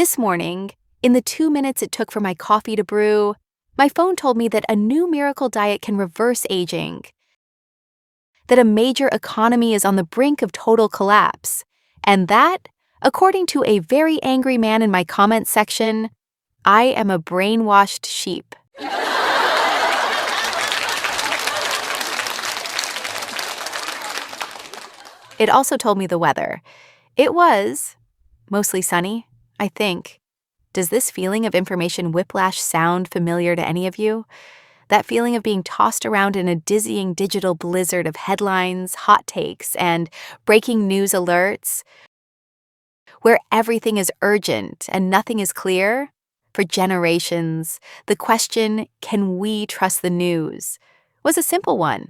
This morning, in the 2 minutes it took for my coffee to brew, my phone told me that a new miracle diet can reverse aging, that a major economy is on the brink of total collapse, and that, according to a very angry man in my comments section, I am a brainwashed sheep. It also told me the weather. It was mostly sunny, I think. Does this feeling of information whiplash sound familiar to any of you? That feeling of being tossed around in a dizzying digital blizzard of headlines, hot takes, and breaking news alerts, where everything is urgent and nothing is clear? For generations, the question, can we trust the news, was a simple one.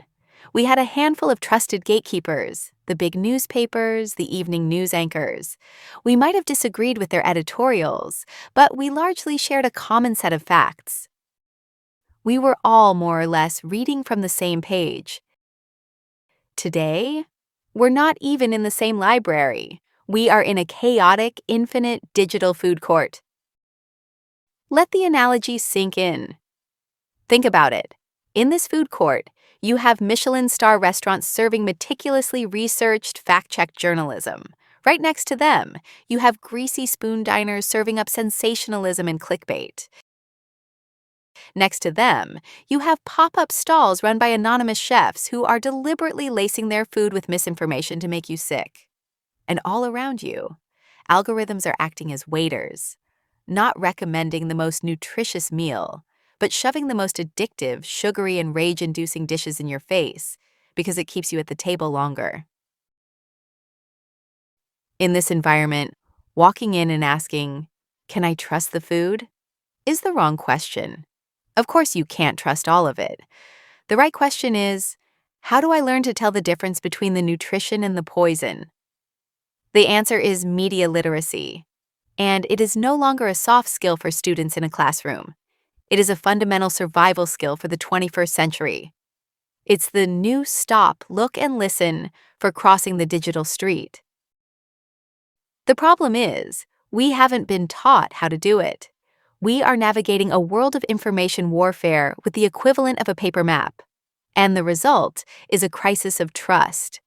We had a handful of trusted gatekeepers, the big newspapers, the evening news anchors. We might have disagreed with their editorials, but we largely shared a common set of facts. We were all more or less reading from the same page. Today, we're not even in the same library. We are in a chaotic, infinite digital food court. Let the analogy sink in. Think about it. In this food court, you have Michelin star restaurants serving meticulously researched, fact-checked journalism. Right next to them, you have greasy spoon diners serving up sensationalism and clickbait. Next to them, you have pop-up stalls run by anonymous chefs who are deliberately lacing their food with misinformation to make you sick. And all around you, algorithms are acting as waiters, not recommending the most nutritious meal, but shoving the most addictive, sugary, and rage-inducing dishes in your face because it keeps you at the table longer. In this environment, walking in and asking, "Can I trust the food?" is the wrong question. Of course, you can't trust all of it. The right question is, how do I learn to tell the difference between the nutrition and the poison? The answer is media literacy, and it is no longer a soft skill for students in a classroom. It is a fundamental survival skill for the 21st century. It's the new stop, look, and listen for crossing the digital street. The problem is, we haven't been taught how to do it. We are navigating a world of information warfare with the equivalent of a paper map, and the result is a crisis of trust.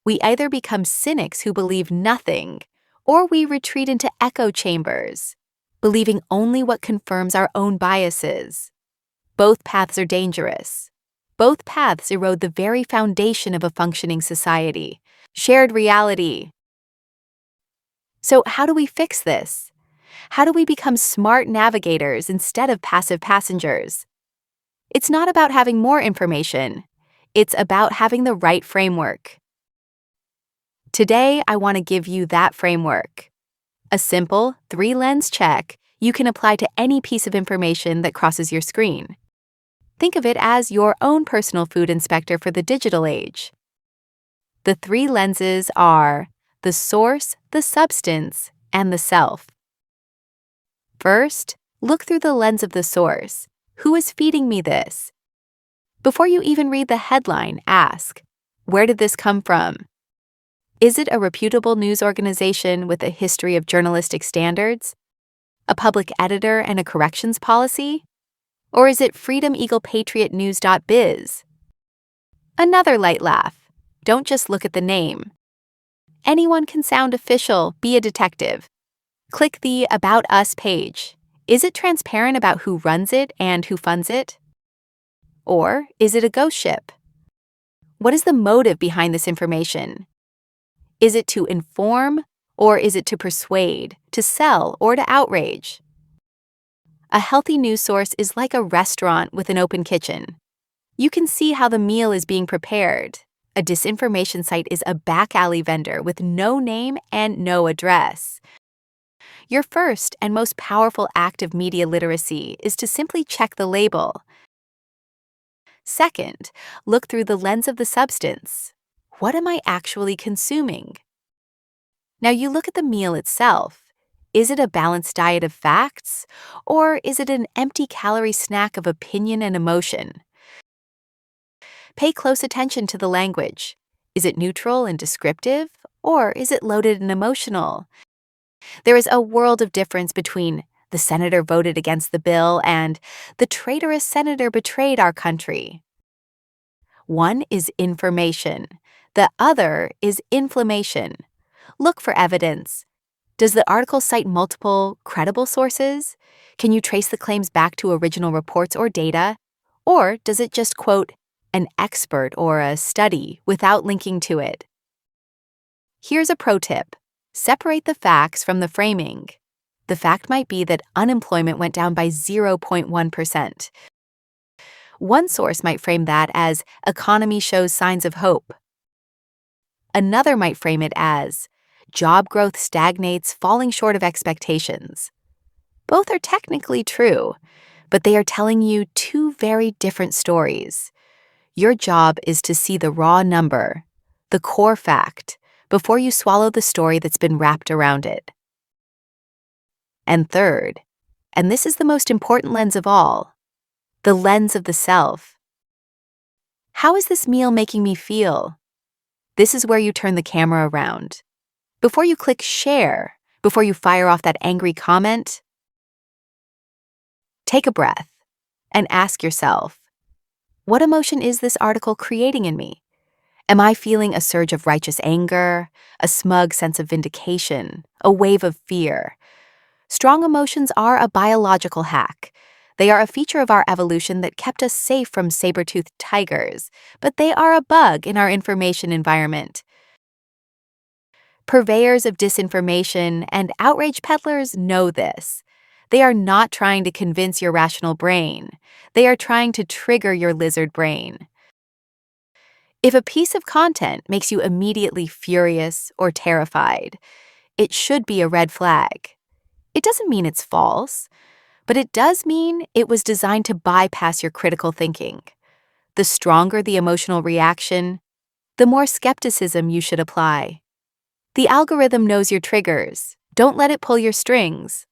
We either become cynics who believe nothing, or we retreat into echo chambers, believing only what confirms our own biases. Both paths are dangerous. Both paths erode the very foundation of a functioning society, shared reality. So how do we fix this? How do we become smart navigators instead of passive passengers? It's not about having more information. It's about having the right framework. Today, I want to give you that framework. A simple, 3-lens check you can apply to any piece of information that crosses your screen. Think of it as your own personal food inspector for the digital age. The 3 lenses are the source, the substance, and the self. First, look through the lens of the source. Who is feeding me this? Before you even read the headline, ask, where did this come from? Is it a reputable news organization with a history of journalistic standards? A public editor and a corrections policy? Or is it freedomeaglepatriotnews.biz? Another light laugh. Don't just look at the name. Anyone can sound official, be a detective. Click the About Us page. Is it transparent about who runs it and who funds it? Or is it a ghost ship? What is the motive behind this information? Is it to inform, or is it to persuade, to sell, or to outrage? A healthy news source is like a restaurant with an open kitchen. You can see how the meal is being prepared. A disinformation site is a back alley vendor with no name and no address. Your first and most powerful act of media literacy is to simply check the label. Second, look through the lens of the substance. What am I actually consuming? Now you look at the meal itself. Is it a balanced diet of facts, or is it an empty calorie snack of opinion and emotion? Pay close attention to the language. Is it neutral and descriptive, or is it loaded and emotional? There is a world of difference between the senator voted against the bill and the traitorous senator betrayed our country. One is information. The other is inflammation. Look for evidence. Does the article cite multiple, credible sources? Can you trace the claims back to original reports or data? Or does it just quote an expert or a study without linking to it? Here's a pro tip. Separate the facts from the framing. The fact might be that unemployment went down by 0.1%. One source might frame that as economy shows signs of hope. Another might frame it as job growth stagnates, falling short of expectations. Both are technically true, but they are telling you two very different stories. Your job is to see the raw number, the core fact, before you swallow the story that's been wrapped around it. And third, and this is the most important lens of all, the lens of the self. How is this meal making me feel? This is where you turn the camera around. Before you click share, before you fire off that angry comment, take a breath and ask yourself, what emotion is this article creating in me? Am I feeling a surge of righteous anger, a smug sense of vindication, a wave of fear? Strong emotions are a biological hack. They are a feature of our evolution that kept us safe from saber-toothed tigers, but they are a bug in our information environment. Purveyors of disinformation and outrage peddlers know this. They are not trying to convince your rational brain. They are trying to trigger your lizard brain. If a piece of content makes you immediately furious or terrified, it should be a red flag. It doesn't mean it's false, but it does mean it was designed to bypass your critical thinking. The stronger the emotional reaction, the more skepticism you should apply. The algorithm knows your triggers. Don't let it pull your strings.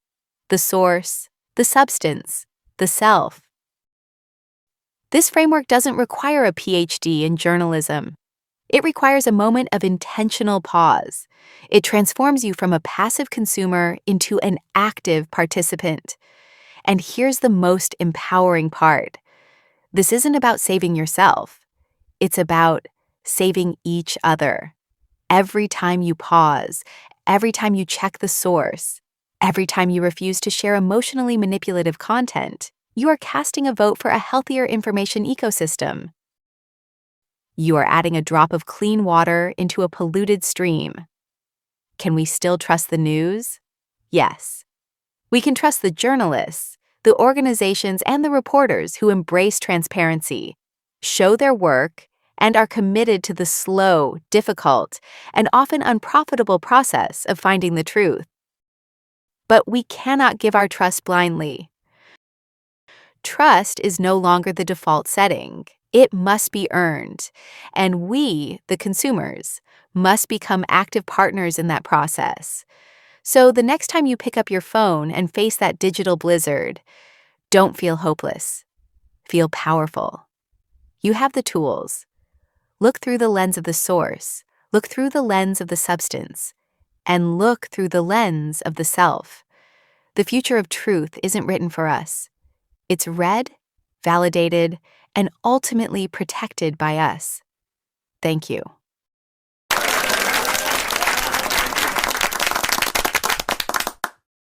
The source, the substance, the self. This framework doesn't require a PhD in journalism. It requires a moment of intentional pause. It transforms you from a passive consumer into an active participant. And here's the most empowering part. This isn't about saving yourself. It's about saving each other. Every time you pause, every time you check the source, every time you refuse to share emotionally manipulative content, you are casting a vote for a healthier information ecosystem. You are adding a drop of clean water into a polluted stream. Can we still trust the news? Yes. We can trust the journalists, the organizations, and the reporters who embrace transparency, show their work, and are committed to the slow, difficult, and often unprofitable process of finding the truth. But we cannot give our trust blindly. Trust is no longer the default setting. It must be earned, and we, the consumers, must become active partners in that process. So the next time you pick up your phone and face that digital blizzard, don't feel hopeless. Feel powerful. You have the tools. Look through the lens of the source, look through the lens of the substance, and look through the lens of the self. The future of truth isn't written for us. It's read, validated, and ultimately protected by us. Thank you.